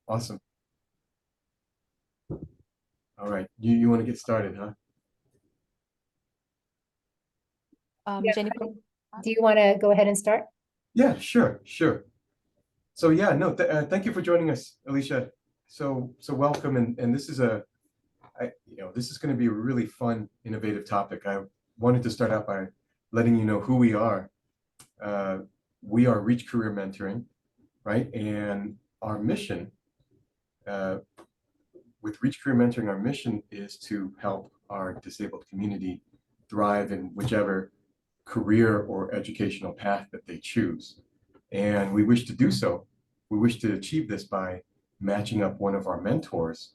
Awesome. All right. You want to get started, huh? Yeah. Jennifer. Do you want to go ahead and start? Yeah, sure. So yeah, no, thank you for joining us, Alicia. So welcome, and this is this is going to be a really fun, innovative topic. I wanted to start out by letting you know who we are. Uh, we are Reach Career Mentoring, right? And our mission, uh, with Reach Career Mentoring, our mission is to help our disabled community thrive in whichever career or educational path that they choose. And we wish to do so. We wish to achieve this by matching up one of our mentors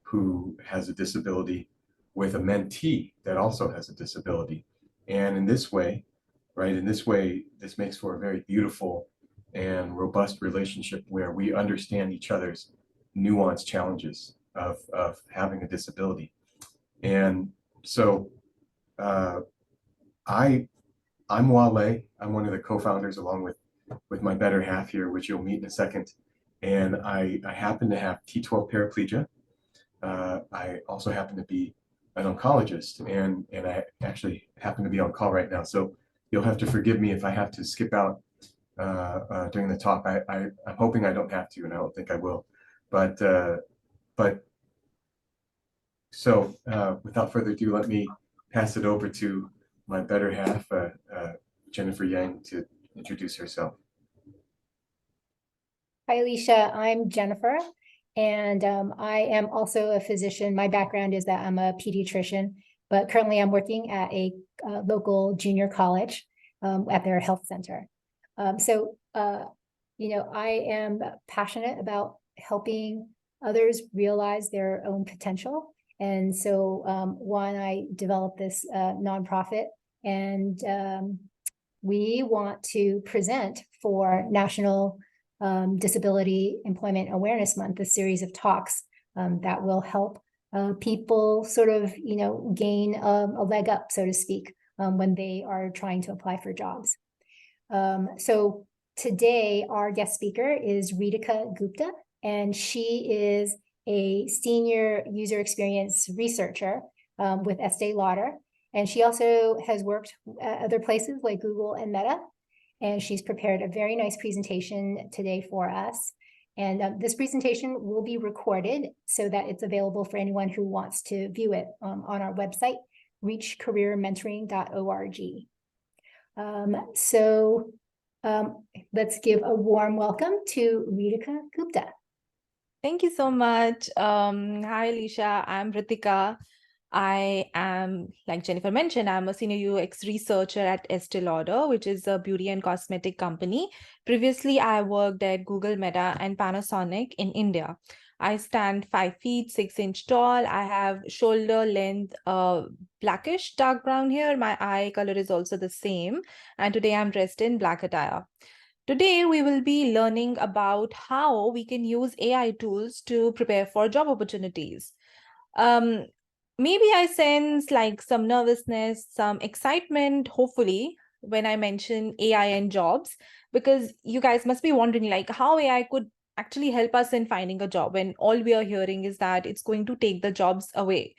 who has a disability with a mentee that also has a disability. And in this way, right, this makes for a very beautiful and robust relationship where we understand each other's nuanced challenges of having a disability. And so uh, I I'm Wale. I'm one of the co-founders along with my better half here, which you'll meet in a second. And I happen to have T12 paraplegia. I also happen to be an oncologist, and I actually happen to be on call right now. So you'll have to forgive me if I have to skip out during the talk. I'm hoping I don't have to, and I don't think I will. But but without further ado, let me pass it over to my better half, Jennifer Yang, to introduce herself. Hi, Alicia. I'm Jennifer, and I am also a physician. My background is that I'm a pediatrician, but currently I'm working at a local junior college at their health center. I am passionate about helping others realize their own potential. And so, I developed this nonprofit, and we want to present for National Disability Employment Awareness Month, a series of talks that will help people sort of, gain a leg up, so to speak, when they are trying to apply for jobs. So today, our guest speaker is Reetika Gupta, and she is a senior user experience researcher with Estee Lauder. And she also has worked at other places like Google and Meta. And she's prepared a very nice presentation today for us. And this presentation will be recorded so that it's available for anyone who wants to view it on our website, reachcareermentoring.org. Let's give a warm welcome to Reetika Gupta. Thank you so much. Hi, Alicia. I'm Reetika. I am, like Jennifer mentioned, I'm a senior UX researcher at Estee Lauder, which is a beauty and cosmetic company. Previously, I worked at Google, Meta, and Panasonic in India. I stand 5 feet 6 inches tall. I have shoulder length, blackish dark brown hair. My eye color is also the same. And today I'm dressed in black attire. Today, we will be learning about how we can use AI tools to prepare for job opportunities. Maybe I sense like some nervousness, some excitement, hopefully, when I mention AI and jobs, because you guys must be wondering like how AI could actually help us in finding a job when all we are hearing is that it's going to take the jobs away.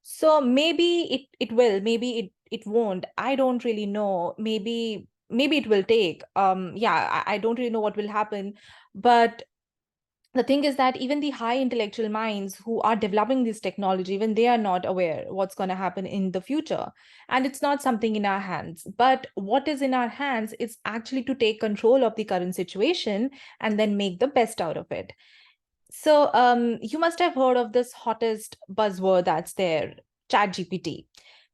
So maybe it will, maybe it won't. I don't really know. Maybe it will take. I don't really know what will happen. But the thing is that even the high intellectual minds who are developing this technology, even they are not aware what's going to happen in the future. And it's not something in our hands. But what is in our hands is actually to take control of the current situation and then make the best out of it. So you must have heard of this hottest buzzword that's there, ChatGPT.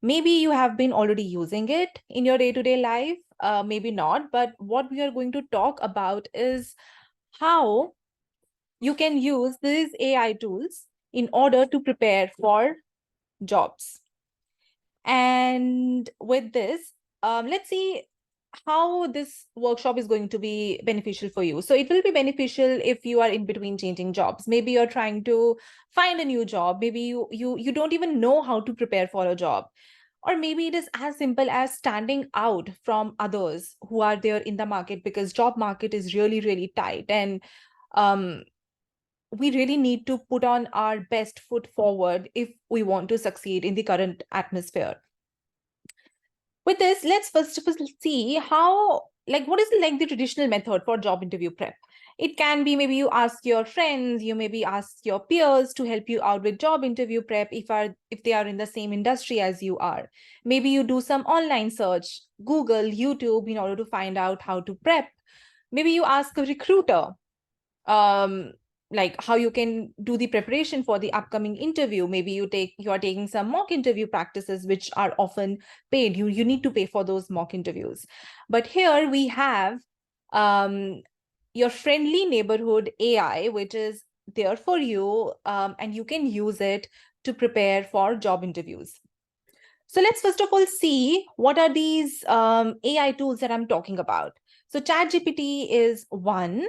Maybe you have been already using it in your day-to-day life, maybe not. But what we are going to talk about is how you can use these AI tools in order to prepare for jobs. And with this, let's see how this workshop is going to be beneficial for you. So it will be beneficial if you are in between changing jobs. Maybe you're trying to find a new job. Maybe you don't even know how to prepare for a job. Or maybe it is as simple as standing out from others who are there in the market because job market is really, really tight. And we really need to put on our best foot forward if we want to succeed in the current atmosphere. With this, let's first of all see how, like, what is like the traditional method for job interview prep. It can be maybe you ask your friends, you maybe ask your peers to help you out with job interview prep if they are in the same industry as you are. Maybe you do some online search, Google, YouTube, in order to find out how to prep. Maybe you ask a recruiter, like how you can do the preparation for the upcoming interview. Maybe you are taking some mock interview practices, which are often paid. You need to pay for those mock interviews. But here we have your friendly neighborhood AI, which is there for you, and you can use it to prepare for job interviews. So let's first of all see what are these AI tools that I'm talking about. So ChatGPT is one.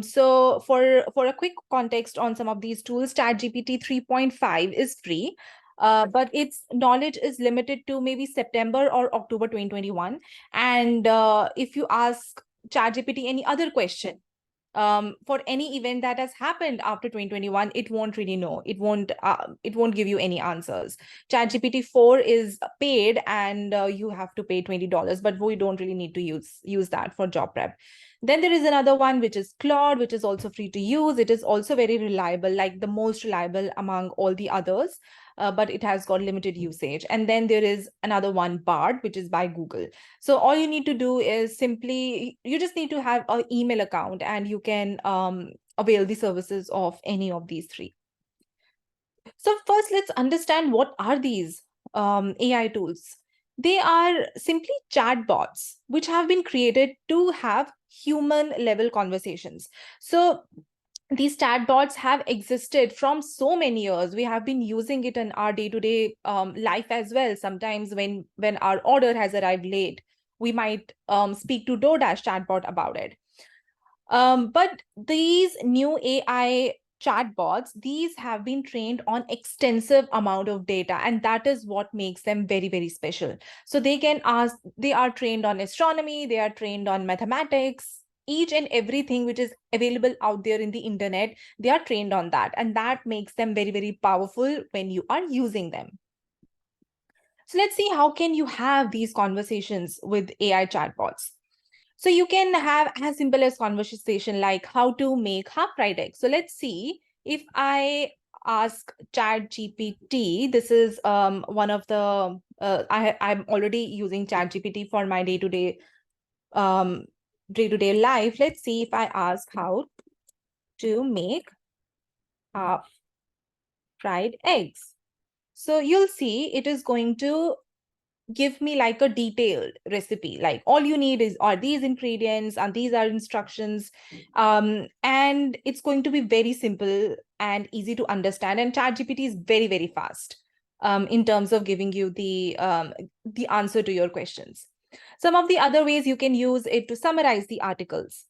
So for a quick context on some of these tools, ChatGPT 3.5 is free, but its knowledge is limited to maybe September or October 2021. And if you ask ChatGPT any other question, for any event that has happened after 2021, it won't really know. It won't give you any answers. ChatGPT 4 is paid, and you have to pay $20, but we don't really need to use that for job prep. Then there is another one, which is Claude, which is also free to use. It is also very reliable, like the most reliable among all the others, but it has got limited usage. And then there is another one, Bard, which is by Google. So all you need to do is simply, you just need to have an email account, and you can avail the services of any of these three. So first, let's understand what are these AI tools. They are simply chatbots, which have been created to have human level conversations. So these chatbots have existed from so many years. We have been using it in our day-to-day life as well. Sometimes when our order has arrived late, we might speak to DoorDash chatbot about it. But these new AI chatbots, these have been trained on extensive amount of data, and that is what makes them very, very special. So they are trained on astronomy, they are trained on mathematics, each and everything which is available out there in the internet, they are trained on that. And that makes them very, very powerful when you are using them. So let's see, how can you have these conversations with AI chatbots? So you can have as simple as conversation like how to make half-fried eggs. So let's see, if I ask ChatGPT, this is one of the, I'm already using ChatGPT for my day-to-day life. Let's see if I ask how to make half-fried eggs. So you'll see it is going to give me like a detailed recipe, like all you need are these ingredients and these are instructions, and it's going to be very simple and easy to understand. And ChatGPT is very, very fast in terms of giving you the answer to your questions. Some of the other ways you can use it to summarize the articles.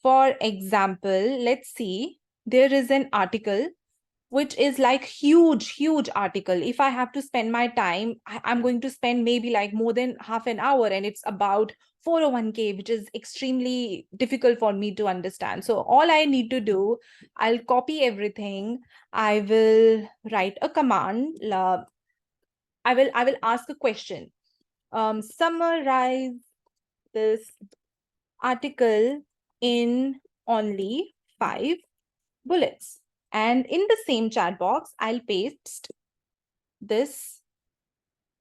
For example, let's see, there is an article which is like huge article. If I have to spend my time, I'm going to spend maybe like more than half an hour, and it's about 401k, which is extremely difficult for me to understand. So all I need to do, I'll copy everything. I will write a command. I will ask a question. Summarize this article in only 5 bullets. And in the same chat box, I'll paste this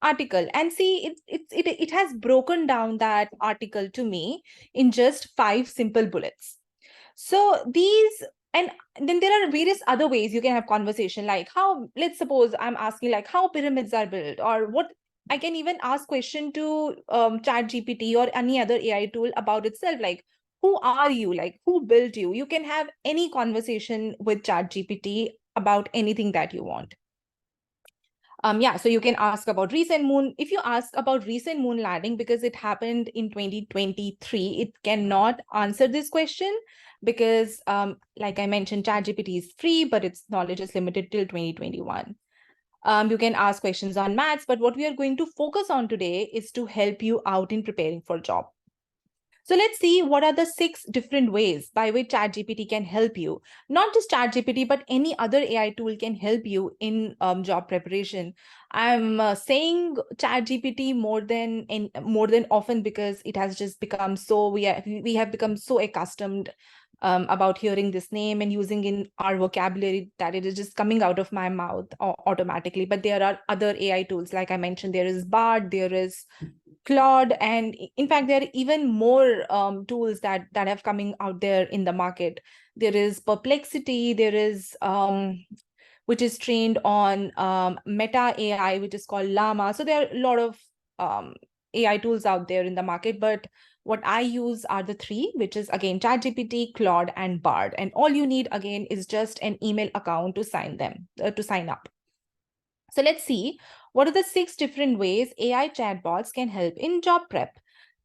article, and see it has broken down that article to me in just 5 simple bullets. So these, and then there are various other ways you can have conversation, like how, let's suppose I'm asking like how pyramids are built, or what. I can even ask question to ChatGPT or any other AI tool about itself, like who are you, like who built you. You can have any conversation with ChatGPT about anything that you want. Yeah, so you can ask about recent moon. If you ask about recent moon landing, because it happened in 2023, it cannot answer this question because, like I mentioned, ChatGPT is free, but its knowledge is limited till 2021. You can ask questions on maths, but what we are going to focus on today is to help you out in preparing for a job. So let's see what are the 6 different ways by which ChatGPT can help you. Not just ChatGPT, but any other AI tool can help you in job preparation. I'm saying ChatGPT more than often because it has just become so we have become so accustomed about hearing this name and using in our vocabulary that it is just coming out of my mouth automatically. But there are other AI tools, like I mentioned, there is Bard, there is Claude, and in fact, there are even more tools that have coming out there in the market. There is Perplexity, there is which is trained on Meta AI, which is called Llama. So there are a lot of AI tools out there in the market, but what I use are the 3, which is again ChatGPT, Claude, and Bard. And all you need again is just an email account to sign up. So let's see what are the 6 different ways AI chatbots can help in job prep.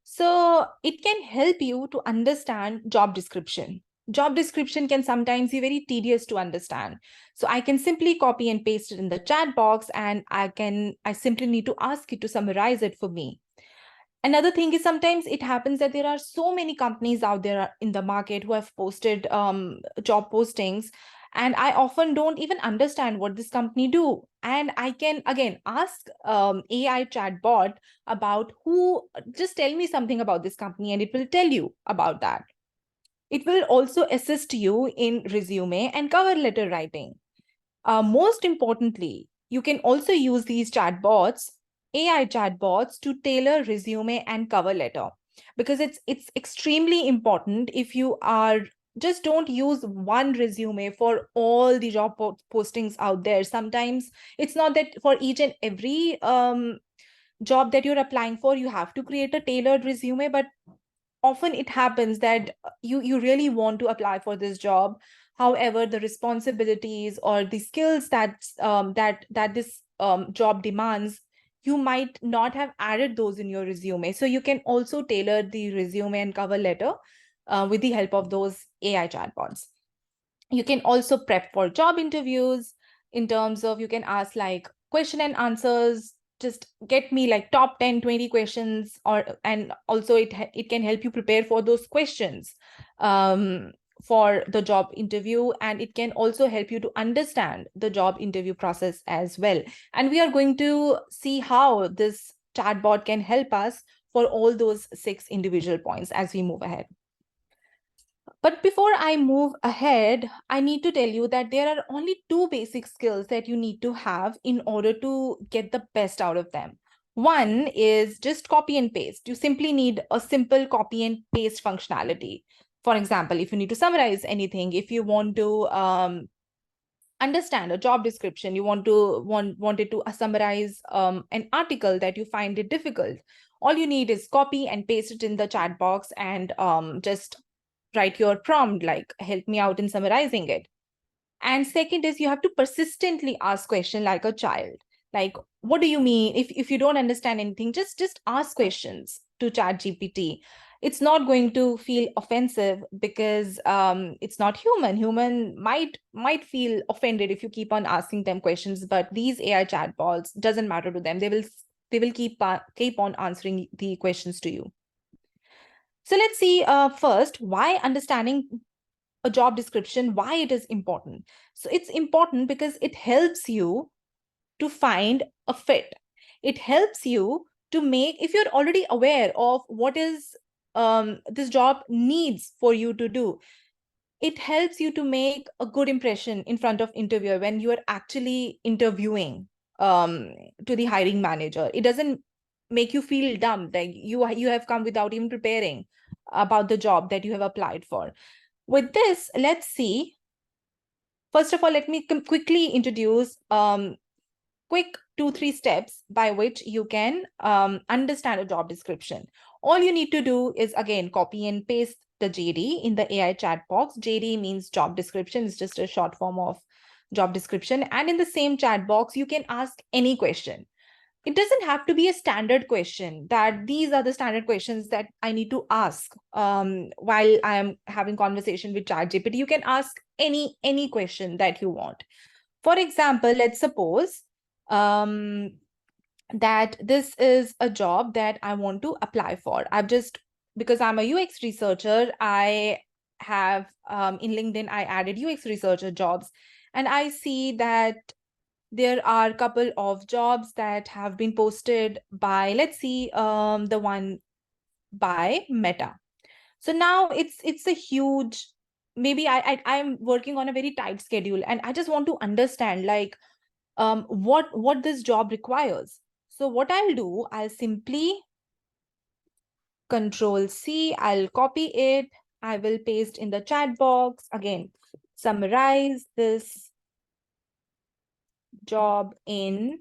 So it can help you to understand job description. Job description can sometimes be very tedious to understand. So I can simply copy and paste it in the chat box, and I simply need to ask it to summarize it for me. Another thing is sometimes it happens that there are so many companies out there in the market who have posted job postings, and I often don't even understand what this company do. And I can again ask AI chatbot about just tell me something about this company, and it will tell you about that. It will also assist you in resume and cover letter writing. Most importantly, you can also use these chatbots, AI chatbots, to tailor resume and cover letter, because it's extremely important. If you are just don't use one resume for all the job postings out there. Sometimes it's not that for each and every job that you're applying for, you have to create a tailored resume, but often it happens that you really want to apply for this job. However, the responsibilities or the skills that this job demands, you might not have added those in your resume. So you can also tailor the resume and cover letter with the help of those AI chatbots. You can also prep for job interviews in terms of you can ask like question and answers, just get me like top 10 20 questions, and also it can help you prepare for those questions for the job interview, and it can also help you to understand the job interview process as well. And we are going to see how this chatbot can help us for all those 6 individual points as we move ahead. But before I move ahead, I need to tell you that there are only 2 basic skills that you need to have in order to get the best out of them. One is just copy and paste. You simply need a simple copy and paste functionality. For example, if you need to summarize anything, if you want to understand a job description, you wanted to summarize an article that you find it difficult, all you need is copy and paste it in the chat box and just write your prompt like help me out in summarizing it. And second is you have to persistently ask question like a child, like what do you mean? If you don't understand anything, just ask questions to ChatGPT. It's not going to feel offensive because it's not human might feel offended if you keep on asking them questions, but these AI chatbots doesn't matter to them. They will keep on answering the questions to you. So let's see first why understanding a job description, why it is important. So it's important because it helps you to find a fit. It helps you to make, if you're already aware of what is this job needs for you to do, it helps you to make a good impression in front of interviewer when you are actually interviewing to the hiring manager. It doesn't make you feel dumb, like you have come without even preparing about the job that you have applied for. With this, let's see. First of all, let me quickly introduce quick 2-3 steps by which you can understand a job description. All you need to do is again copy and paste the JD in the AI chat box. JD means job description, it's just a short form of job description. And in the same chat box, you can ask any question. It doesn't have to be a standard question that these are the standard questions that I need to ask while I am having conversation with ChatGPT. You can ask any question that you want. For example, let's suppose that this is a job that I want to apply for. I've just because I'm a UX researcher, I have in LinkedIn, I added UX researcher jobs, and I see that there are a couple of jobs that have been posted by, let's see, the one by Meta. So now it's a huge, maybe I'm working on a very tight schedule, and I just want to understand like what this job requires. So what I'll do, I'll simply Control C, I'll copy it, I will paste in the chat box. Again, summarize this job in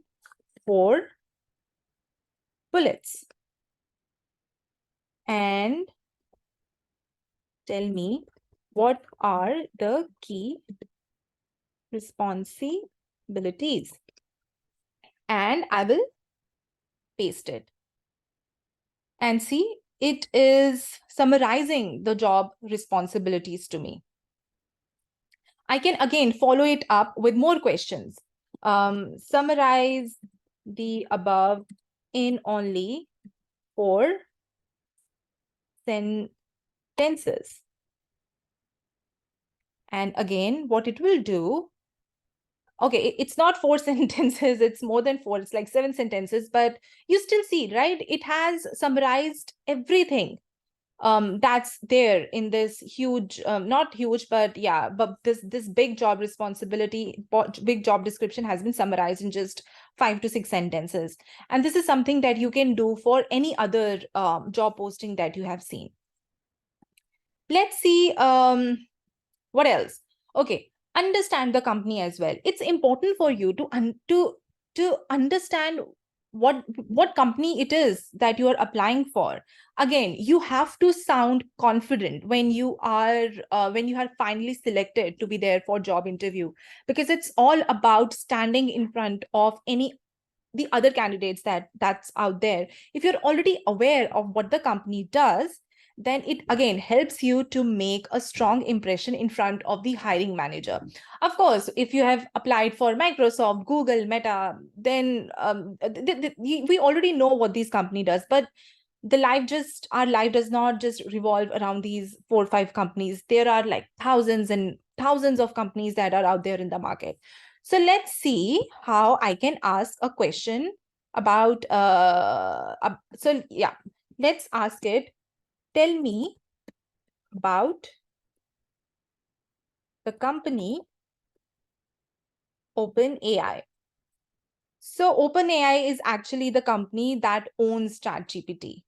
4 bullets and tell me what are the key responsibilities, and I will paste it. And see, it is summarizing the job responsibilities to me. I can again follow it up with more questions. Summarize the above in only 4 sentences. And again, what it will do, okay, it's not 4 sentences, it's more than 4, it's like 7 sentences, but you still see, right? It has summarized everything that's there in this huge, not huge, but yeah, but this big job responsibility, big job description has been summarized in just 5 to 6 sentences. And this is something that you can do for any other job posting that you have seen. Let's see what else. Okay, understand the company as well. It's important for you to understand what company it is that you are applying for. Again, you have to sound confident when you are finally selected to be there for job interview, because it's all about standing in front of the other candidates that's out there. If you're already aware of what the company does, then it again helps you to make a strong impression in front of the hiring manager. Of course, if you have applied for Microsoft, Google, Meta, then we already know what this company does, but our life does not just revolve around these 4 or 5 companies. There are like thousands and thousands of companies that are out there in the market. So let's see how I can ask a question about so yeah, let's ask it. Tell me about the company OpenAI. So OpenAI is actually the company that owns ChatGPT.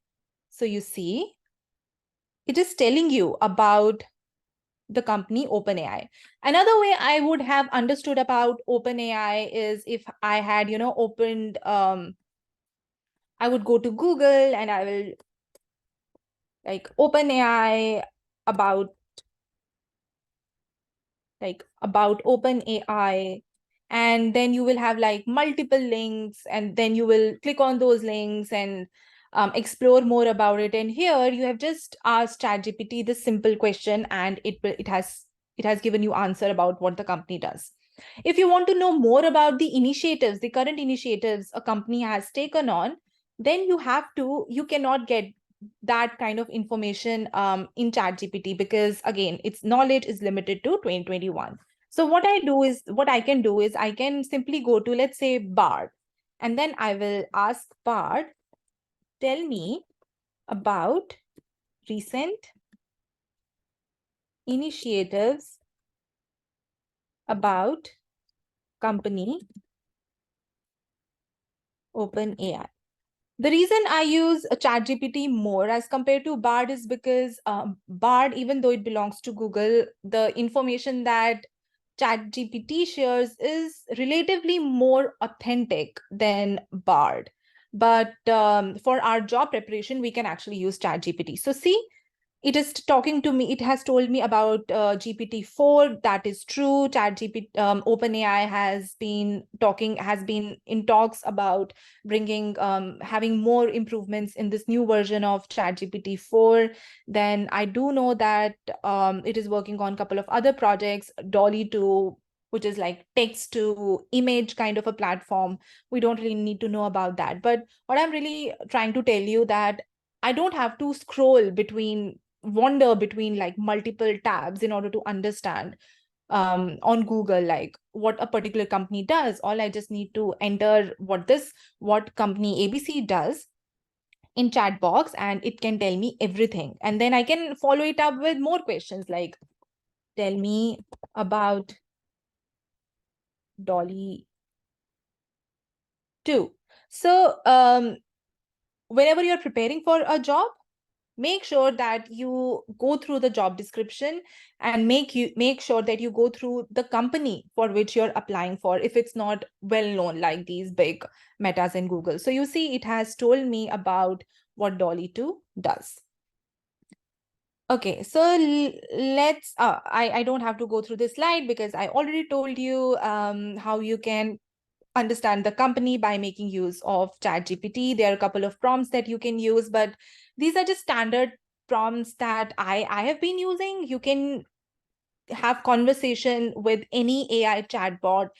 So you see, it is telling you about the company OpenAI. Another way I would have understood about OpenAI is if I had, opened, I would go to Google and I will like OpenAI about OpenAI, and then you will have like multiple links, and then you will click on those links and explore more about it. And here you have just asked ChatGPT this simple question, and it has given you answer about what the company does. If you want to know more about the current initiatives a company has taken on, then you cannot get that kind of information in ChatGPT, because again, its knowledge is limited to 2021. So what I can do is I can simply go to, let's say, Bard, and then I will ask Bard, tell me about recent initiatives about company OpenAI. The reason I use a ChatGPT more as compared to Bard is because Bard, even though it belongs to Google, the information that ChatGPT shares is relatively more authentic than Bard. But for our job preparation, we can actually use ChatGPT. So see, it is talking to me. It has told me about GPT-4. That is true. ChatGPT, OpenAI has been in talks about bringing, having more improvements in this new version of ChatGPT-4. Then I do know that it is working on a couple of other projects, Dolly 2, which is like text to image kind of a platform. We don't really need to know about that. But what I'm really trying to tell you that I don't have to wander between like multiple tabs in order to understand on Google, like what a particular company does. All I just need to enter what company ABC does in chat box, and it can tell me everything. And then I can follow it up with more questions like, tell me about Dolly 2. So whenever you're preparing for a job, make sure that you go through the job description and make sure that you go through the company for which you're applying for, if it's not well known like these big metas in Google. So you see, it has told me about what Dolly 2 does. Okay, so let's I don't have to go through this slide because I already told you how you can understand the company by making use of ChatGPT. There are a couple of prompts that you can use, but these are just standard prompts that I have been using. You can have conversation with any AI chatbot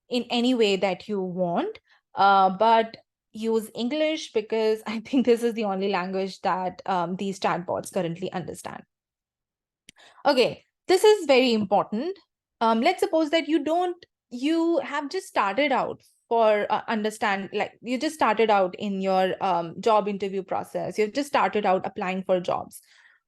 in any way that you want, but use English because I think this is the only language that these chatbots currently understand. Okay, this is very important. Let's suppose that you have just started out you just started out in your job interview process. You've just started out applying for jobs.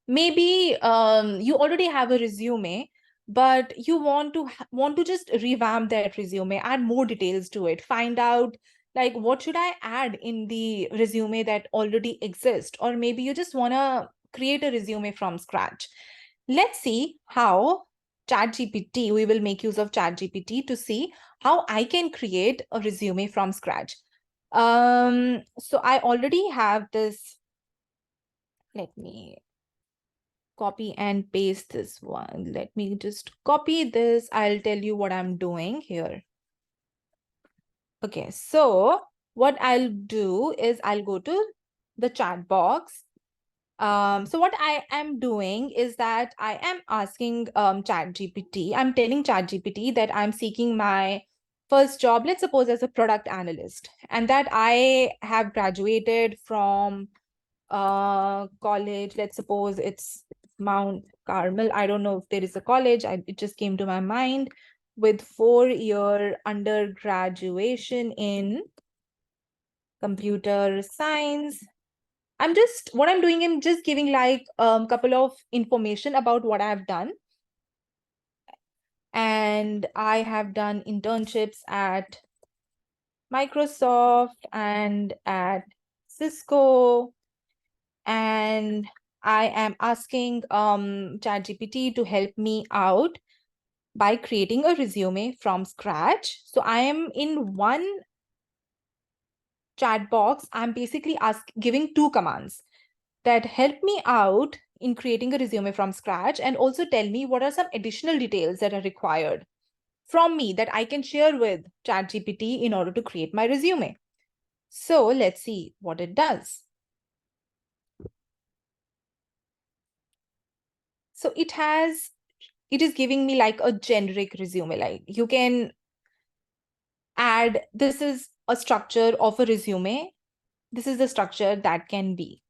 Maybe you already have a resume, but you want to just revamp that resume, add more details to it, find out like what should I add in the resume that already exists, or maybe you just want to create a resume from scratch. Let's see how we will make use of ChatGPT to see how I can create a resume from scratch. So I already have this. Let me copy and paste this one. Let me just copy this. I'll tell you what I'm doing here. Okay, so what I'll do is I'll go to the chat box. So what I am doing is that I am asking ChatGPT. I'm telling ChatGPT that I'm seeking my first job, let's suppose as a product analyst, and that I have graduated from college. Let's suppose it's Mount Carmel. I don't know if there is a college. It just came to my mind, with 4-year undergraduation in computer science. What I'm doing, I'm just giving like a couple of information about what I've done. And I have done internships at Microsoft and at Cisco. And I am asking ChatGPT to help me out by creating a resume from scratch. So I am in one chat box. I'm basically giving 2 commands that help me out in creating a resume from scratch, and also tell me what are some additional details that are required from me that I can share with ChatGPT in order to create my resume. So let's see what it does. So it is giving me like a generic resume. Like you can add, this is a structure of a resume. This is the structure that can be.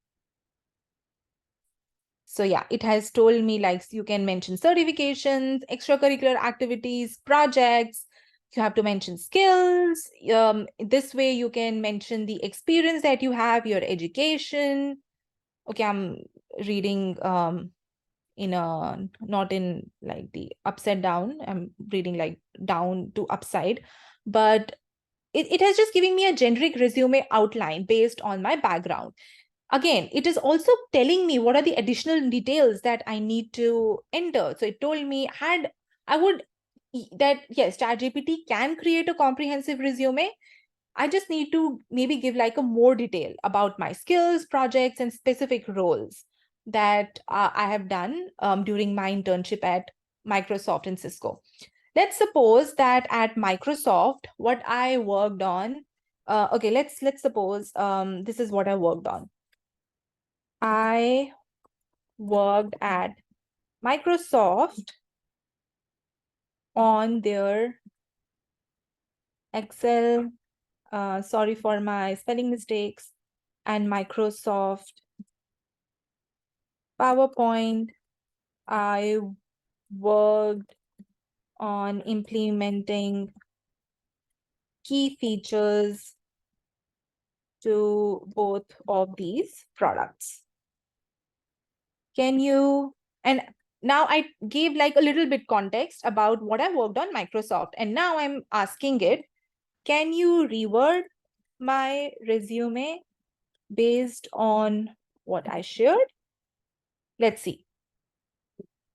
So yeah, it has told me like you can mention certifications, extracurricular activities, projects. You have to mention skills. This way you can mention the experience that you have, your education. Okay, I'm reading not in like the upside down. I'm reading like down to upside, but it has just giving me a generic resume outline based on my background. Again, it is also telling me what are the additional details that I need to enter. So it told me yes, ChatGPT can create a comprehensive resume. I just need to maybe give like a more detail about my skills, projects, and specific roles that I have done during my internship at Microsoft and Cisco. Let's suppose that at Microsoft, what I worked on, okay, let's suppose this is what I worked on. I worked at Microsoft on their Excel, sorry for my spelling mistakes, and Microsoft PowerPoint. I worked on implementing key features to both of these products. Can you, and now I gave like a little bit context about what I worked on Microsoft, and now I'm asking it, can you reword my resume based on what I shared? Let's see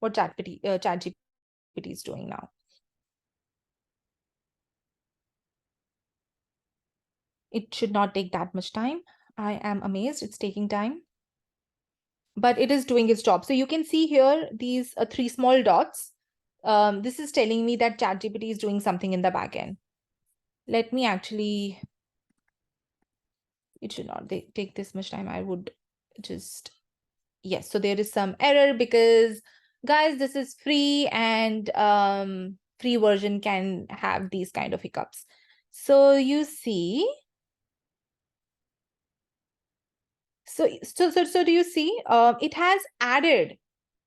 what ChatGPT is doing now. It should not take that much time. I am amazed it's taking time, but it is doing its job. So you can see here these 3 small dots. This is telling me that ChatGPT is doing something in the backend. Let me actually, it should not take this much time. I would just, yes. So there is some error because guys, this is free, and free version can have these kind of hiccups. So you see, so do you see, it has added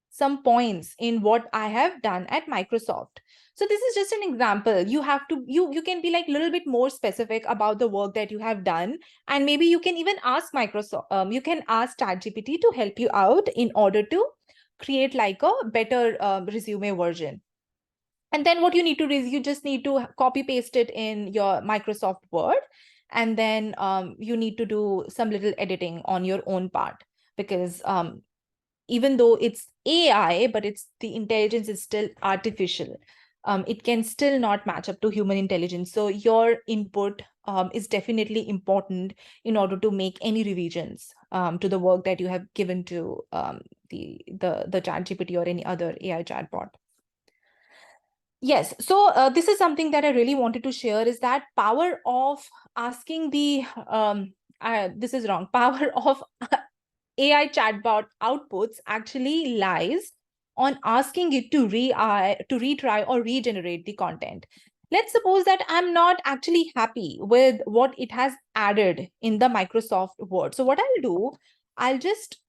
some points in what I have done at Microsoft. So this is just an example. You have to, you can be like a little bit more specific about the work that you have done. And maybe you can even ask Microsoft, you can ask ChatGPT to help you out in order to create like a better resume version. And then what you need to do is you just need to copy paste it in your Microsoft Word. And then you need to do some little editing on your own part, because even though it's AI, but the intelligence is still artificial. It can still not match up to human intelligence. So your input is definitely important in order to make any revisions to the work that you have given to the ChatGPT or any other AI chatbot. Yes, so this is something that I really wanted to share, is that power of asking the, this is wrong, power of AI chatbot outputs actually lies on asking it to retry or regenerate the content. Let's suppose that I'm not actually happy with what it has added in the Microsoft Word. So what I'll do, I'll just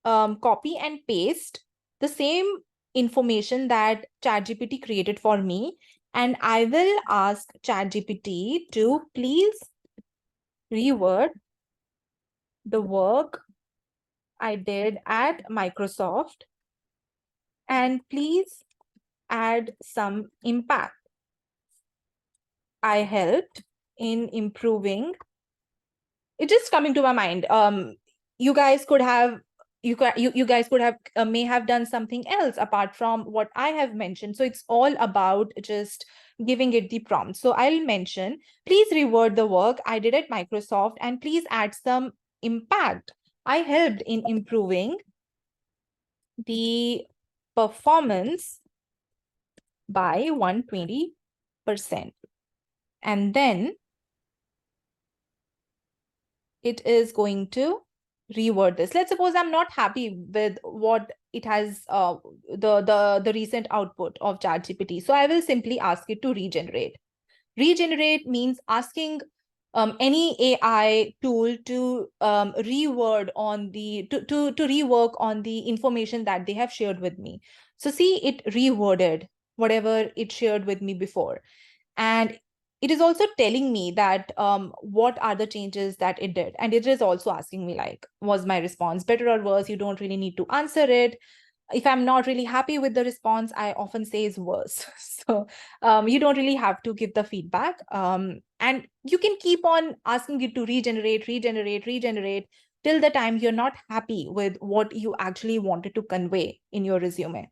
copy and paste the same information that ChatGPT created for me, and I will ask ChatGPT to please reword the work I did at Microsoft, and please add some impact. I helped in improving. It's just coming to my mind. You guys could have, you guys could have may have done something else apart from what I have mentioned. So it's all about just giving it the prompt. So I'll mention, please reword the work I did at Microsoft, and please add some impact. I helped in improving the performance by 120%. And then it is going to reword this. Let's suppose I'm not happy with what it has, the recent output of ChatGPT. So I will simply ask it to regenerate. Regenerate means asking any AI tool to reword on the, to rework on the information that they have shared with me. So see, it reworded whatever it shared with me before. And it is also telling me that what are the changes that it did. And it is also asking me like, was my response better or worse? You don't really need to answer it. If I'm not really happy with the response, I often say is worse. So you don't really have to give the feedback. And you can keep on asking it to regenerate till the time you're not happy with what you actually wanted to convey in your resume.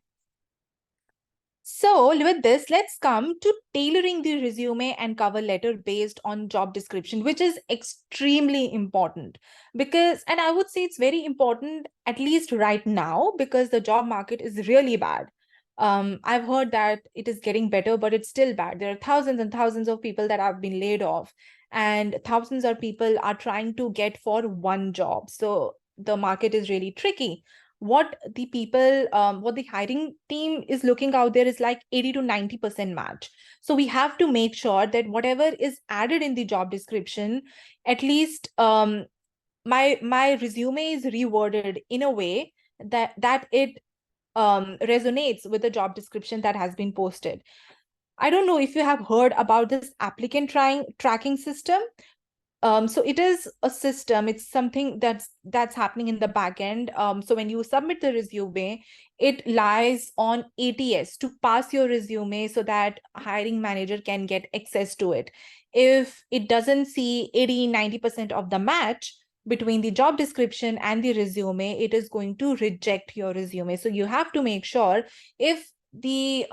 So with this, let's come to tailoring the resume and cover letter based on job description, which is extremely important because, and I would say it's very important, at least right now, because the job market is really bad. I've heard that it is getting better, but it's still bad. There are thousands and thousands of people that have been laid off, and thousands of people are trying to get for one job. So the market is really tricky. What the people, what the hiring team is looking out there is like 80 to 90% match. So we have to make sure that whatever is added in the job description, at least my resume is reworded in a way that it resonates with the job description that has been posted. I don't know if you have heard about this applicant tracking system. So it is a system. It's something that's happening in the back end. So when you submit the resume, it lies on ATS to pass your resume so that hiring manager can get access to it. If it doesn't see 80-90% of the match between the job description and the resume, it is going to reject your resume. So you have to make sure, if the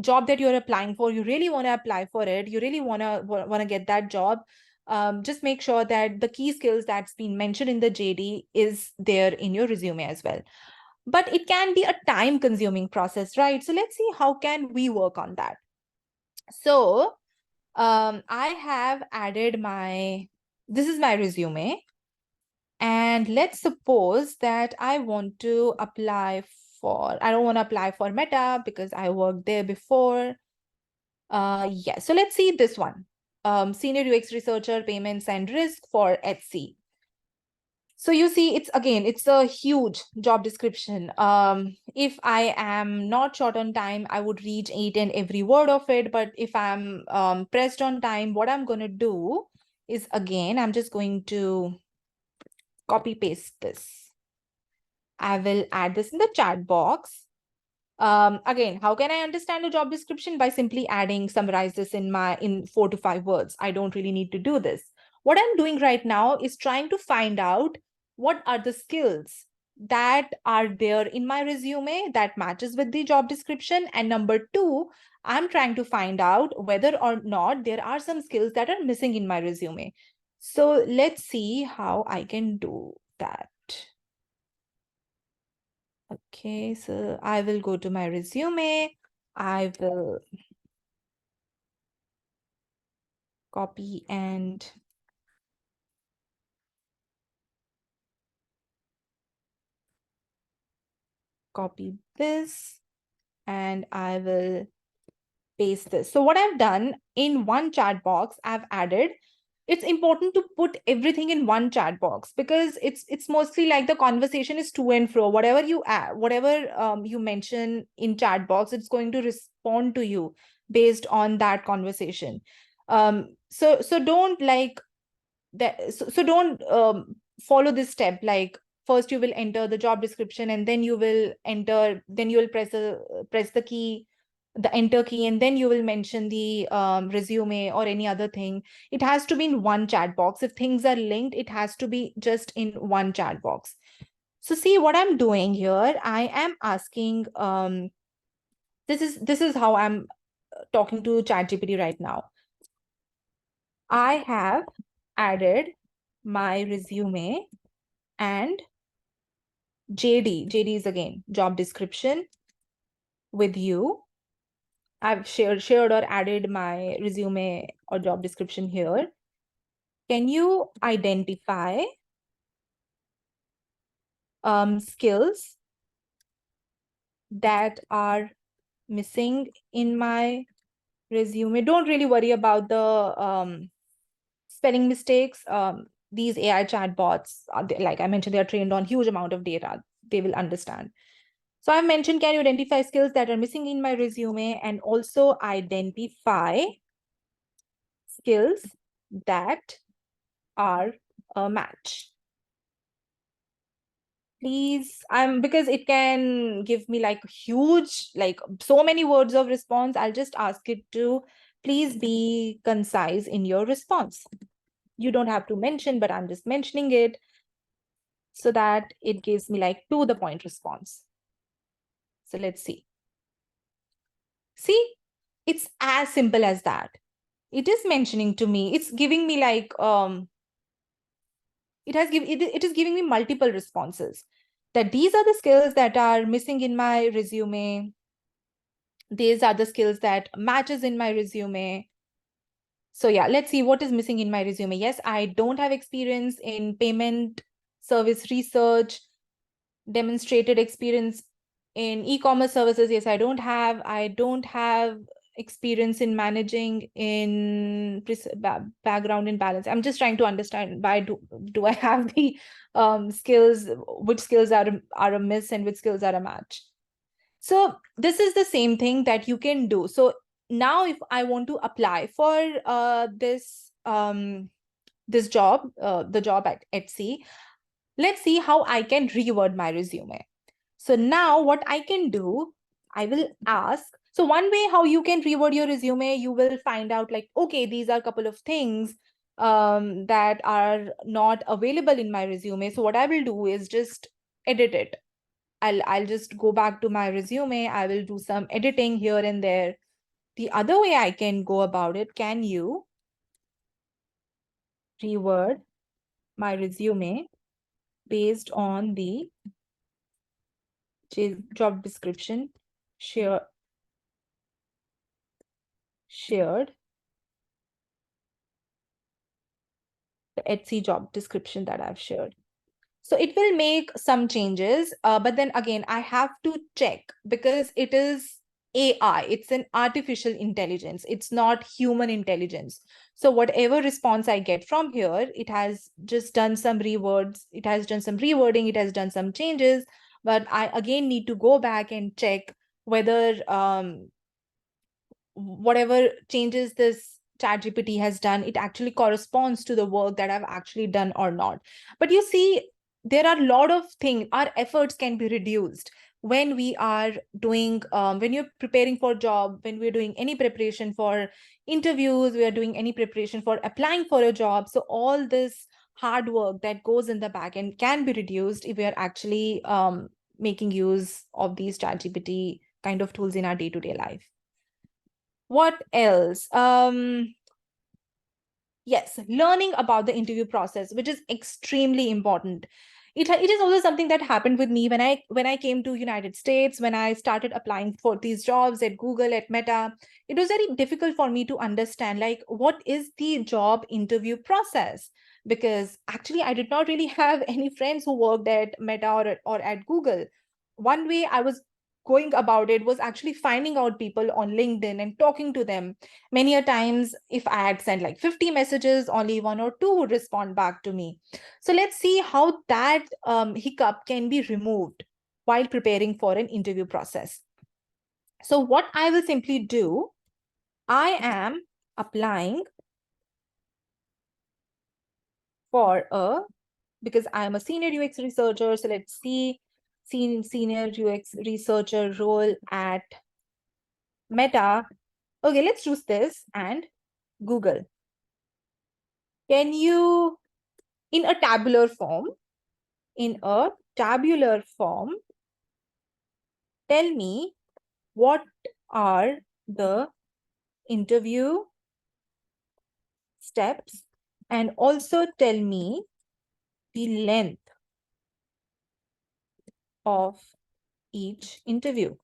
job that you're applying for, you really want to apply for it, you really want to get that job, just make sure that the key skills that's been mentioned in the JD is there in your resume as well. But it can be a time consuming process, right? So let's see how can we work on that. So I have added this is my resume. And let's suppose that I want to apply I don't want to apply for Meta because I worked there before. Yeah, so let's see this one. Senior UX researcher, payments and risk for Etsy. So you see, it's a huge job description. If I am not short on time, I would read each and every word of it. But if I'm pressed on time, what I'm going to do is, again, I'm just going to copy paste this. I will add this in the chat box. Again, how can I understand a job description? By simply summarize this in 4 to 5 words. I don't really need to do this. What I'm doing right now is trying to find out what are the skills that are there in my resume that matches with the job description. And number 2, I'm trying to find out whether or not there are some skills that are missing in my resume. So let's see how I can do that. Okay, so I will go to my resume. I will copy and copy this, and I will paste this. So what I've done, in one chat box, I've added, it's important to put everything in one chat box because it's mostly like the conversation is to and fro. Whatever you add, whatever you mention in chat box, it's going to respond to you based on that conversation. So don't like that. So don't follow this step. Like, first you will enter the job description, and then you will press the key, the enter key, and then you will mention the resume or any other thing. It has to be in one chat box. If things are linked, it has to be just in one chat box. So see what I'm doing here. I am asking, this is how I'm talking to ChatGPT right now. I have added my resume and JD. JD is, again, job description, with you. I've shared or added my resume or job description here. Can you identify skills that are missing in my resume? Don't really worry about the spelling mistakes. These AI chatbots, like I mentioned, they are trained on huge amount of data. They will understand. So I mentioned, can you identify skills that are missing in my resume, and also identify skills that are a match. Please, because it can give me like huge, like so many words of response. I'll just ask it to please be concise in your response. You don't have to mention, but I'm just mentioning it so that it gives me like to the point response. So let's see. See, it's as simple as that. It is mentioning to me, it's giving me like, it is giving me multiple responses, that these are the skills that are missing in my resume. These are the skills that matches in my resume. So yeah, let's see what is missing in my resume. Yes, I don't have experience in payment service research, demonstrated experience in e-commerce services. Yes, I don't have experience in managing, in background in balance. I'm just trying to understand why do I have the skills, which skills are a miss and which skills are a match. So this is the same thing that you can do. So now if I want to apply for this job, the job at Etsy, let's see how I can reword my resume. So now what I can do, I will ask. So one way how you can reword your resume, you will find out like, okay, these are a couple of things that are not available in my resume. So what I will do is just edit it. I'll just go back to my resume. I will do some editing here and there. The other way I can go about it, can you reword my resume based on the job description shared the Etsy job description that I've shared. So it will make some changes, but then again, I have to check because it is AI, it's an artificial intelligence, it's not human intelligence. So whatever response I get from here, it has just done some rewords, it has done some rewording, it has done some changes, but I again need to go back and check whether whatever changes this ChatGPT has done, it actually corresponds to the work that I've actually done or not. But you see, there are a lot of things, our efforts can be reduced when we are doing, when you're preparing for a job, when we're doing any preparation for interviews, we are doing any preparation for applying for a job. So all this hard work that goes in the back end can be reduced if we are actually making use of these ChatGPT kind of tools in our day-to-day life. What else? Yes, learning about the interview process, which is extremely important. It is also something that happened with me when I came to United States, when I started applying for these jobs at Google, at Meta. It was very difficult for me to understand, like, what is the job interview process? Because actually, I did not really have any friends who worked at Meta or at Google. One way I was going about it was actually finding out people on LinkedIn and talking to them. Many a times, if I had sent like 50 messages, only 1 or 2 would respond back to me. So let's see how that hiccup can be removed while preparing for an interview process. So what I will simply do, I am applying for because I am a senior UX researcher. So let's see, senior UX researcher role at Meta. Okay, let's choose this and Google. Can you, in a tabular form, tell me what are the interview steps and also tell me the length of each interview.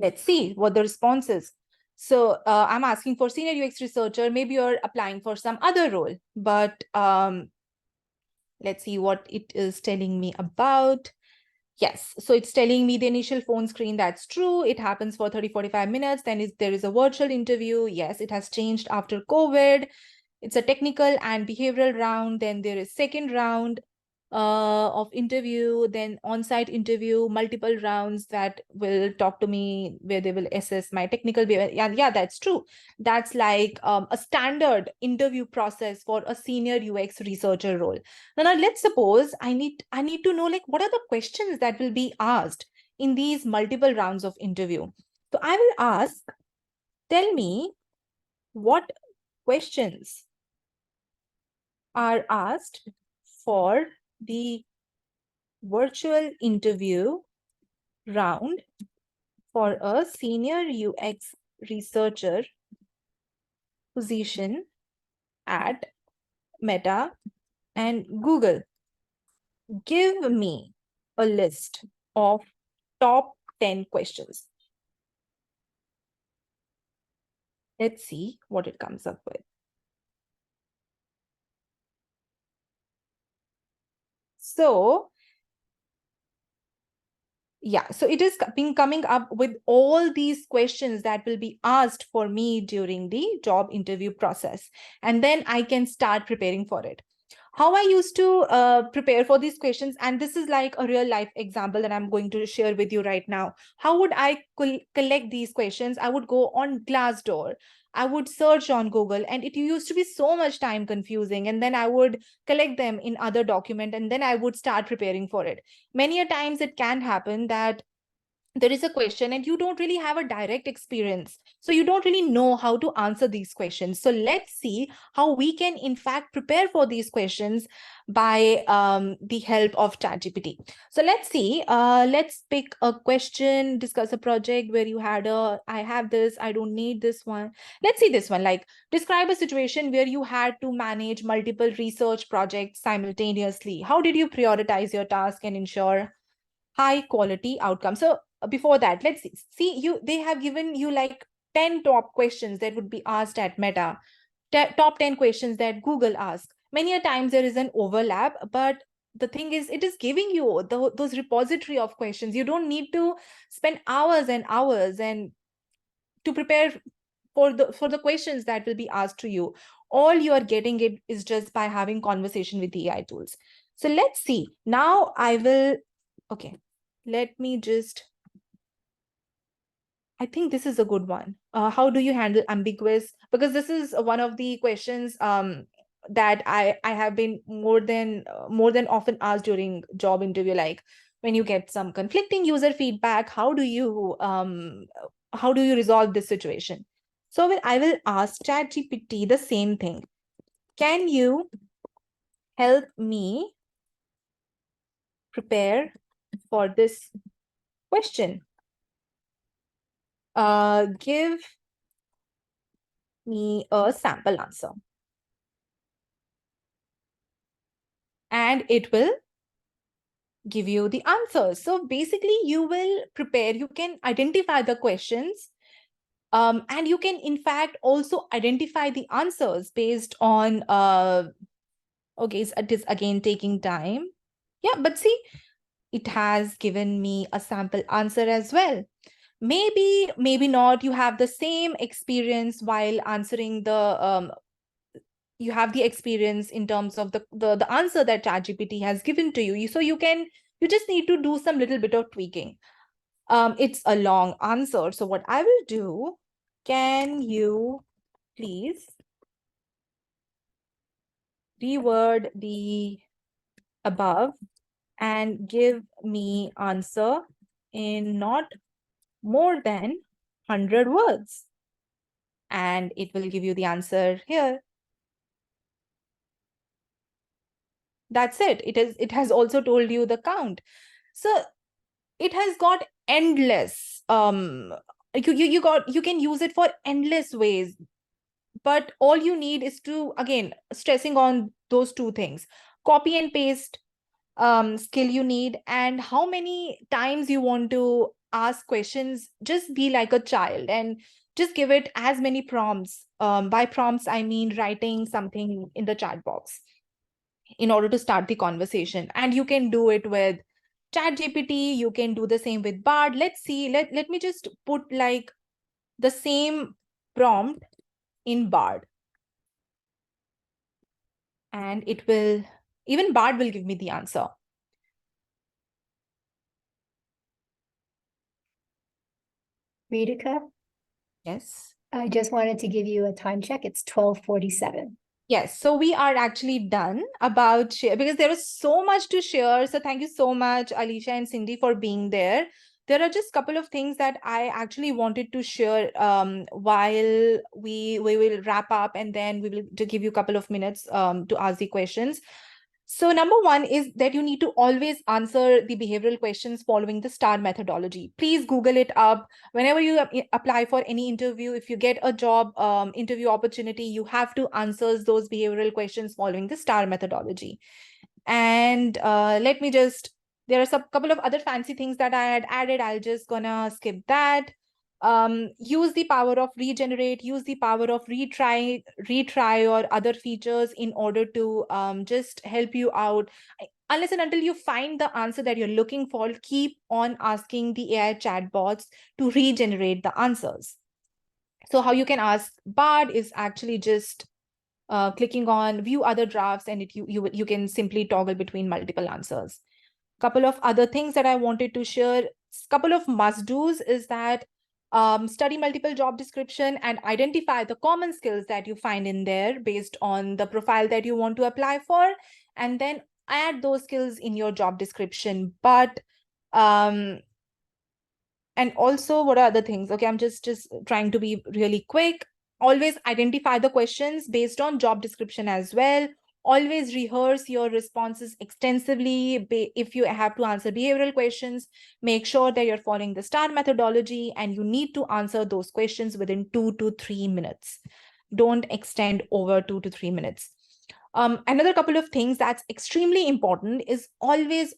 Let's see what the response is. So I'm asking for senior UX researcher. Maybe you're applying for some other role, but let's see what it is telling me about. Yes, so it's telling me the initial phone screen. That's true. It happens for 30-45 minutes. Then there is a virtual interview. Yes, it has changed after COVID. It's a technical and behavioral round. Then there is second round of interview, then on-site interview, multiple rounds that will talk to me where they will assess my technical behavior. Yeah, that's true. That's like a standard interview process for a senior UX researcher role. Now let's suppose I need to know, like, what are the questions that will be asked in these multiple rounds of interview. So I will ask, tell me what questions are asked for the virtual interview round for a senior UX researcher position at Meta and Google. Give me a list of top 10 questions. Let's see what it comes up with. So Yeah, so it is been coming up with all these questions that will be asked for me during the job interview process. And then I can start preparing for it. How I used to prepare for these questions, and this is like a real life example that I'm going to share with you right now. How would I collect these questions? I would go on Glassdoor. I would search on Google, and it used to be so much time confusing. And then I would collect them in other document, and then I would start preparing for it. Many a times it can happen that there is a question and you don't really have a direct experience, so you don't really know how to answer these questions. So let's see how we can in fact prepare for these questions by the help of ChatGPT. So let's see, let's pick a question, discuss a project where you had I have this, I don't need this one. Let's see this one, like describe a situation where you had to manage multiple research projects simultaneously. How did you prioritize your task and ensure high quality outcome? So before that, let's see you, they have given you like 10 top questions that would be asked at Meta, top 10 questions that Google asks. Many a times there is an overlap, but the thing is, it is giving you those repository of questions. You don't need to spend hours and hours and to prepare for the questions that will be asked to you. All you are getting it is just by having conversation with the AI tools. So let's see. Now I will, okay, let me just, I think this is a good one. How do you handle ambiguous? Because this is one of the questions that I have been more than often asked during job interview. Like when you get some conflicting user feedback, how do you resolve this situation? So I will ask ChatGPT the same thing. Can you help me prepare for this question? Give me a sample answer. And it will give you the answers. So basically, you will prepare, you can identify the questions, and you can, in fact, also identify the answers based on, okay, so it is again taking time. Yeah, but see, it has given me a sample answer as well. Maybe not, you have the same experience while answering the you have the experience in terms of the answer that ChatGPT has given to you. So you just need to do some little bit of tweaking. It's a long answer. So what I will do, can you please reword the above and give me answer in not more than 100 words? And it will give you the answer here. That's it. It has also told you the count. So it has got endless, you can use it for endless ways, but all you need is to, again, stressing on those two things: copy and paste skill you need, and how many times you want to ask questions. Just be like a child and just give it as many prompts. By prompts I mean writing something in the chat box in order to start the conversation. And you can do it with ChatGPT, you can do the same with Bard. Let's see, let me just put like the same prompt in Bard. And it will, even Bard will give me the answer. Reetika, Yes. I just wanted to give you a time check. It's 12:47. Yes, so we are actually done about share, because there was so much to share. So thank you so much, Alicia and Cindy, for being there. There are just a couple of things that I actually wanted to share while we will wrap up, and then we will to give you a couple of minutes to ask the questions. So number one is that you need to always answer the behavioral questions following the STAR methodology. Please Google it up. Whenever you apply for any interview, if you get a job interview opportunity, you have to answer those behavioral questions following the STAR methodology. And let me just, there are a couple of other fancy things that I had added. I'll just gonna skip that. Use the power of regenerate, use the power of retry or other features in order to just help you out. unless and until you find the answer that you're looking for, keep on asking the AI chatbots to regenerate the answers. So how you can ask Bard is actually just clicking on view other drafts, and you can simply toggle between multiple answers. Couple of other things that I wanted to share, couple of must-dos is that study multiple job description and identify the common skills that you find in there based on the profile that you want to apply for, and then add those skills in your job description. But and also, what are other things? Okay, I'm just trying to be really quick. Always identify the questions based on job description as well. Always rehearse your responses extensively. If you have to answer behavioral questions, make sure that you're following the STAR methodology, and you need to answer those questions within 2 to 3 minutes. Don't extend over 2 to 3 minutes. Another couple of things that's extremely important is always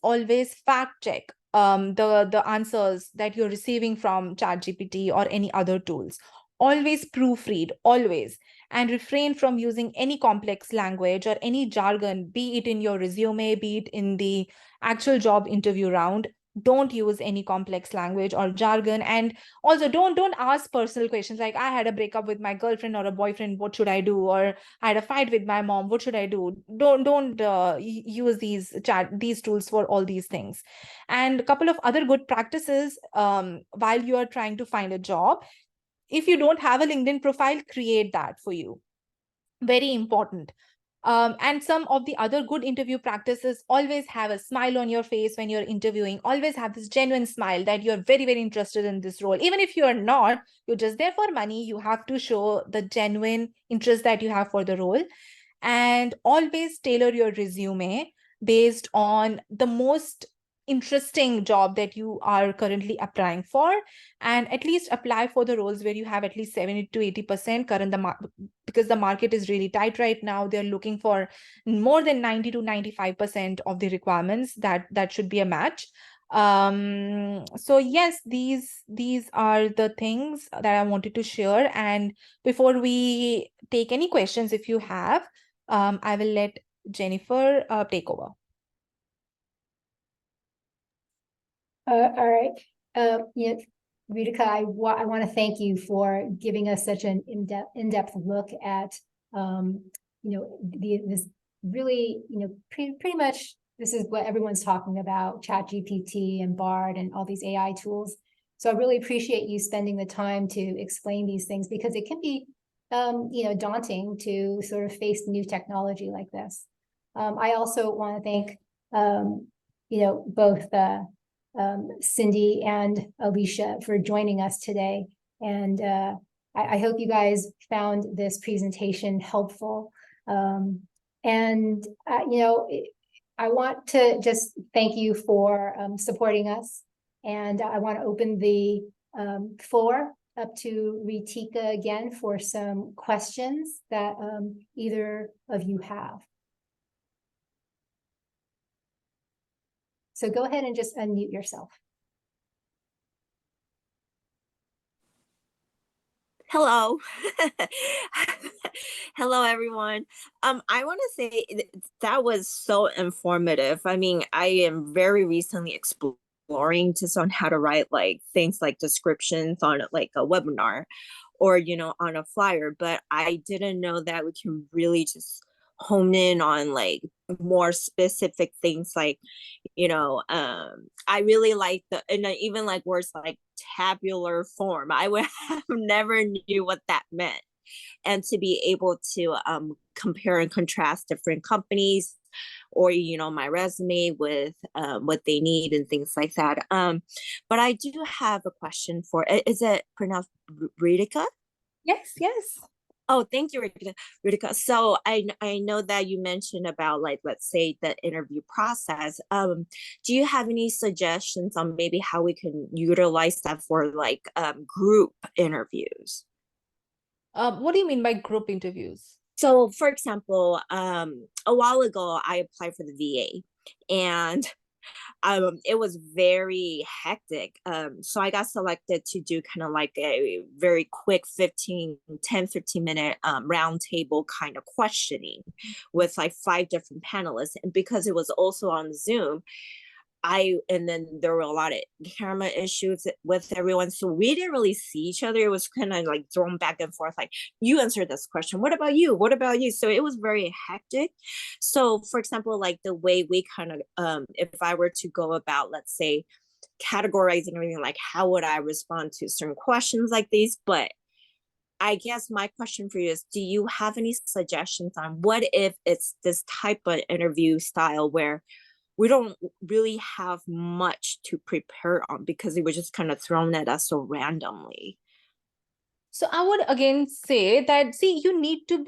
fact check the answers that you're receiving from ChatGPT or any other tools. Always proofread, always, and refrain from using any complex language or any jargon, be it in your resume, be it in the actual job interview round. Don't use any complex language or jargon. And also don't ask personal questions like, I had a breakup with my girlfriend or a boyfriend, what should I do? Or I had a fight with my mom, what should I do? Don't use these tools for all these things. And a couple of other good practices while you are trying to find a job. If you don't have a LinkedIn profile, create that for you. Very important. And some of the other good interview practices, always have a smile on your face when you're interviewing. Always have this genuine smile that you're very interested in this role. Even if you're not, you're just there for money, you have to show the genuine interest that you have for the role. And always tailor your resume based on the most interesting job that you are currently applying for, and at least apply for the roles where you have at least 70 to 80% because the market is really tight right now. They're looking for more than 90 to 95% of the requirements. That should be a match. So yes, these are the things that I wanted to share. And before we take any questions, if you have, I will let Jennifer take over. All right. Yeah, Reetika, I want to thank you for giving us such an in-depth look at, this really, pretty much this is what everyone's talking about, ChatGPT and Bard and all these AI tools. So I really appreciate you spending the time to explain these things, because it can be, daunting to sort of face new technology like this. I also want to thank, both Cindy and Alicia for joining us today. And I hope you guys found this presentation helpful. I want to just thank you for supporting us. And I want to open the floor up to Reetika again for some questions that either of you have. So go ahead and just unmute yourself. Hello. Hello, everyone. I want to say that was so informative. I mean, I am very recently exploring just on how to write like things like descriptions on like a webinar or, on a flyer, but I didn't know that we can really just hone in on like more specific things like, I really like and even like words like tabular form. I would have never knew what that meant. And to be able to compare and contrast different companies or, my resume with what they need and things like that. But I do have a question is it pronounced Reetika? Yes. Oh, thank you, Reetika. So I know that you mentioned about like, let's say the interview process. Do you have any suggestions on maybe how we can utilize that for like group interviews? What do you mean by group interviews? So for example, a while ago, I applied for the VA and It was very hectic. So I got selected to do kind of like a very quick 15 minute round table kind of questioning with like 5 different panelists. And because it was also on Zoom, and then there were a lot of camera issues with everyone. So we didn't really see each other. It was kind of like thrown back and forth, like, you answer this question. What about you? What about you? So it was very hectic. So for example, like the way we kind of, if I were to go about, let's say, categorizing everything, like how would I respond to certain questions like these? But I guess my question for you is, do you have any suggestions on what if it's this type of interview style where we don't really have much to prepare on because it was just kind of thrown at us so randomly? So I would again say that, see, you need to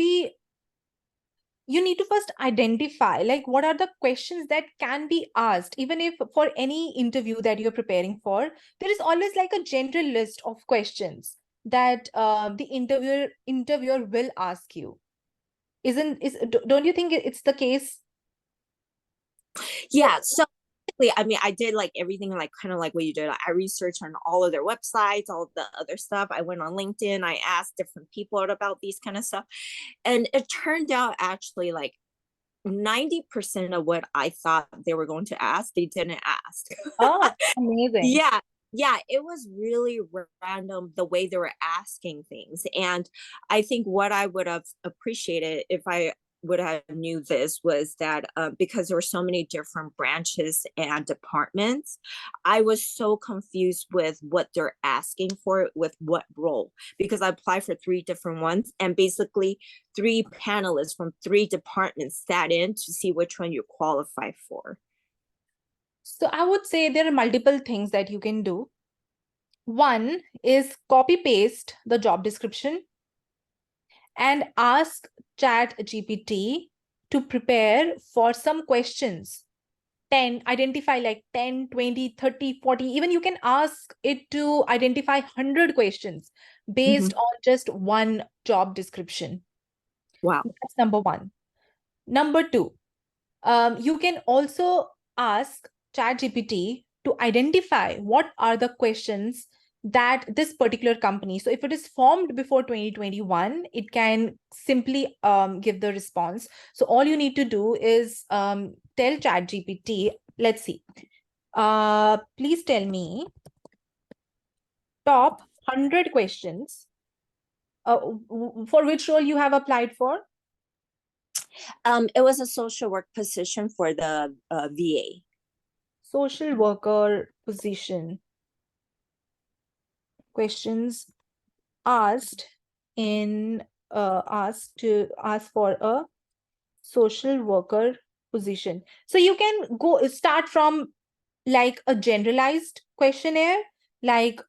first identify like what are the questions that can be asked. Even if for any interview that you're preparing for, there is always like a general list of questions that the interviewer will ask you. Don't you think it's the case? Yeah, so I mean, I did like everything, like kind of like what you did. I researched on all of their websites, all of the other stuff. I went on LinkedIn, I asked different people about these kind of stuff, and it turned out actually like 90% of what I thought they were going to ask, they didn't ask. Oh, amazing. Yeah, it was really random the way they were asking things. And I think what I would have appreciated if I would have knew this was that because there were so many different branches and departments, I was so confused with what they're asking for with what role, because I applied for 3 different ones, and basically 3 panelists from 3 departments sat in to see which one you qualify for. So I would say there are multiple things that you can do. One is copy paste the job description and ask ChatGPT to prepare for some questions. Identify like 10, 20, 30, 40. Even you can ask it to identify 100 questions based on just one job description. Wow. That's number one. Number two, you can also ask ChatGPT to identify what are the questions that this particular company, so if it is formed before 2021, it can simply give the response. So all you need to do is tell ChatGPT, let's see, please tell me top 100 questions for which role you have applied for. It was a social work position for the VA. Social worker position. Questions asked ask for a social worker position. So you can start from like a generalized questionnaire, like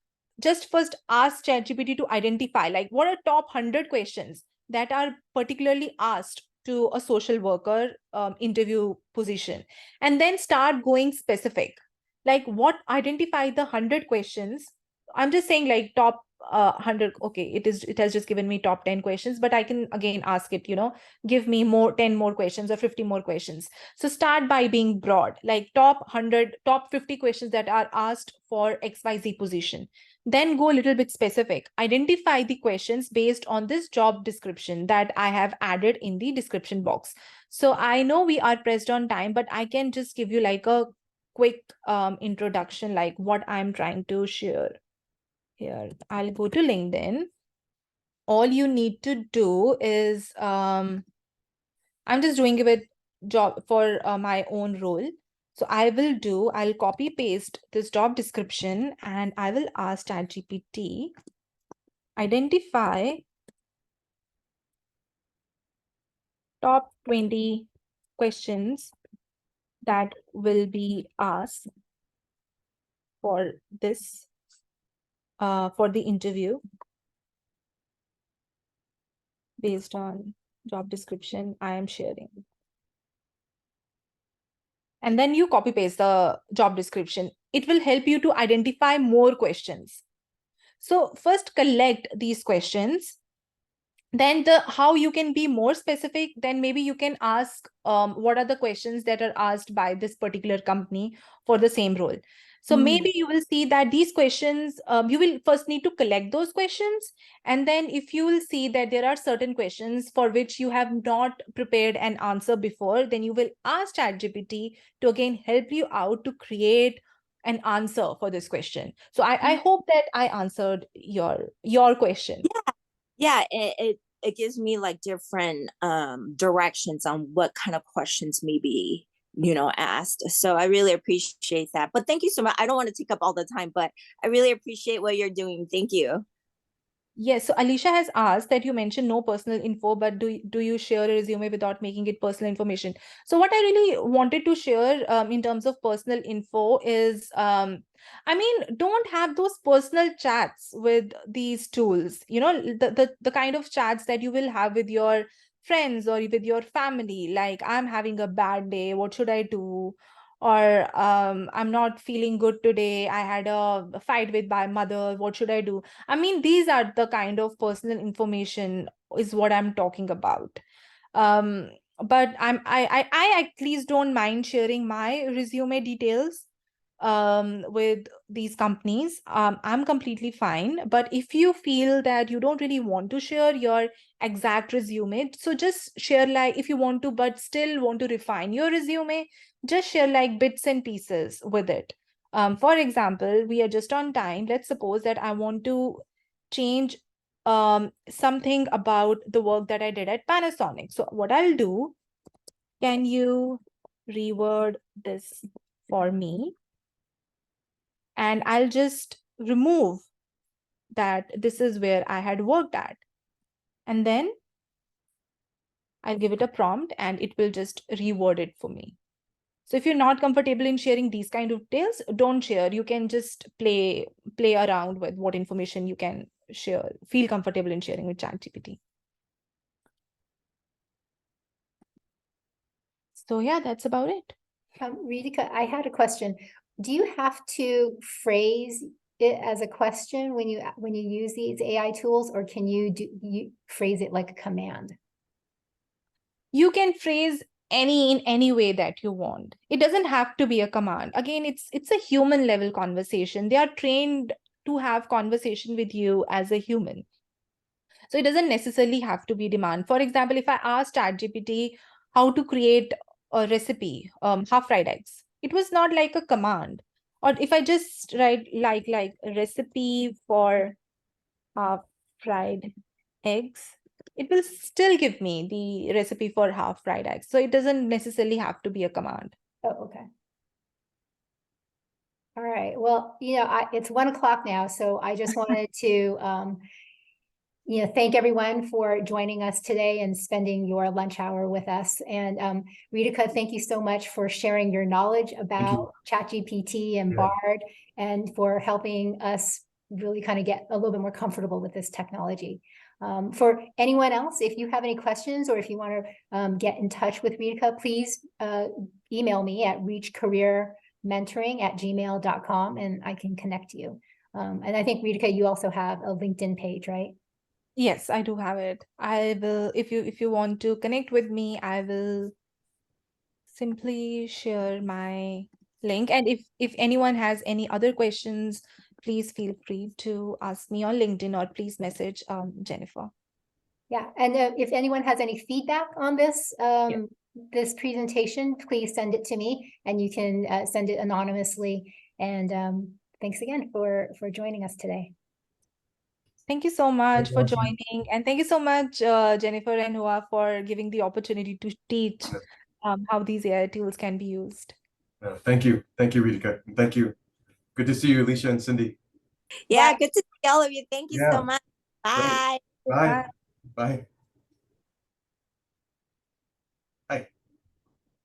just first ask ChatGPT to identify like what are top 100 questions that are particularly asked to a social worker interview position, and then start going specific, like what identify the 100 questions. I'm just saying like top 100. Okay, it has just given me top 10 questions, but I can again ask it, give me 10 more questions or 50 more questions. So start by being broad, like top 100, top 50 questions that are asked for XYZ position. Then go a little bit specific. Identify the questions based on this job description that I have added in the description box. So I know we are pressed on time, but I can just give you like a quick introduction, like what I'm trying to share here. I'll go to LinkedIn. All you need to do is, I'm just doing it with job for my own role. So I'll copy paste this job description and I will ask ChatGPT, identify top 20 questions that will be asked for this, for the interview based on job description I am sharing. And then you copy paste the job description. It will help you to identify more questions. So first collect these questions, then how you can be more specific, then maybe you can ask what are the questions that are asked by this particular company for the same role. So maybe you will see that these questions, you will first need to collect those questions. And then if you will see that there are certain questions for which you have not prepared an answer before, then you will ask ChatGPT to again help you out to create an answer for this question. So I hope that I answered your question. Yeah, it gives me like different directions on what kind of questions maybe asked. So I really appreciate that. But thank you so much. I don't want to take up all the time, but I really appreciate what you're doing. Thank you. Yes, so Alicia has asked that you mentioned no personal info, but do you share a resume without making it personal information? So what I really wanted to share in terms of personal info is, I mean, don't have those personal chats with these tools. You know, the kind of chats that you will have with your friends or with your family, like I'm having a bad day, what should I do? Or I'm not feeling good today, I had a fight with my mother, what should I do? I mean, these are the kind of personal information is what I'm talking about. Um, but I at least don't mind sharing my resume details with these companies. I'm completely fine. But if you feel that you don't really want to share your exact resume, so just share like if you want to, but still want to refine your resume, just share like bits and pieces with it. For example, we are just on time. Let's suppose that I want to change something about the work that I did at Panasonic. So what I'll do, can you reword this for me? And I'll just remove that this is where I had worked at. And then I'll give it a prompt and it will just reword it for me. So if you're not comfortable in sharing these kind of details, don't share. You can just play around with what information you can share, feel comfortable in sharing with ChatGPT. So yeah, that's about it. Reetika, I had a question. Do you have to phrase it as a question when you use these AI tools, or can you phrase it like a command? You can phrase in any way that you want. It doesn't have to be a command. Again, it's a human level conversation. They are trained to have conversation with you as a human. So it doesn't necessarily have to be demand. For example, if I asked ChatGPT how to create a recipe, half fried eggs, it was not like a command. Or if I just write like a recipe for half fried eggs, it will still give me the recipe for half fried eggs. So it doesn't necessarily have to be a command. Oh, okay. All right. Well, it's 1 o'clock now, so I just wanted to, thank everyone for joining us today and spending your lunch hour with us. And Reetika, thank you so much for sharing your knowledge about ChatGPT and Bard, and for helping us really kind of get a little bit more comfortable with this technology. For anyone else, if you have any questions or if you want to get in touch with Reetika, please email me at reachcareermentoring@gmail.com and I can connect you. And I think, Reetika, you also have a LinkedIn page, right? Yes, I do have it. I will, if you want to connect with me, I will simply share my link. And if anyone has any other questions, please feel free to ask me on LinkedIn or please message Jennifer. Yeah, and if anyone has any feedback on this this presentation, please send it to me, and you can send it anonymously. And thanks again for joining us today. Thank you so much for Awesome. joining, and thank you so much, Jennifer and Hua, for giving the opportunity to teach how these AI tools can be used. Thank you, Reetika. Thank you. Good to see you, Alicia and Cindy. Yeah, Bye. good to see all of you. Thank you so much. Bye. Bye. Bye.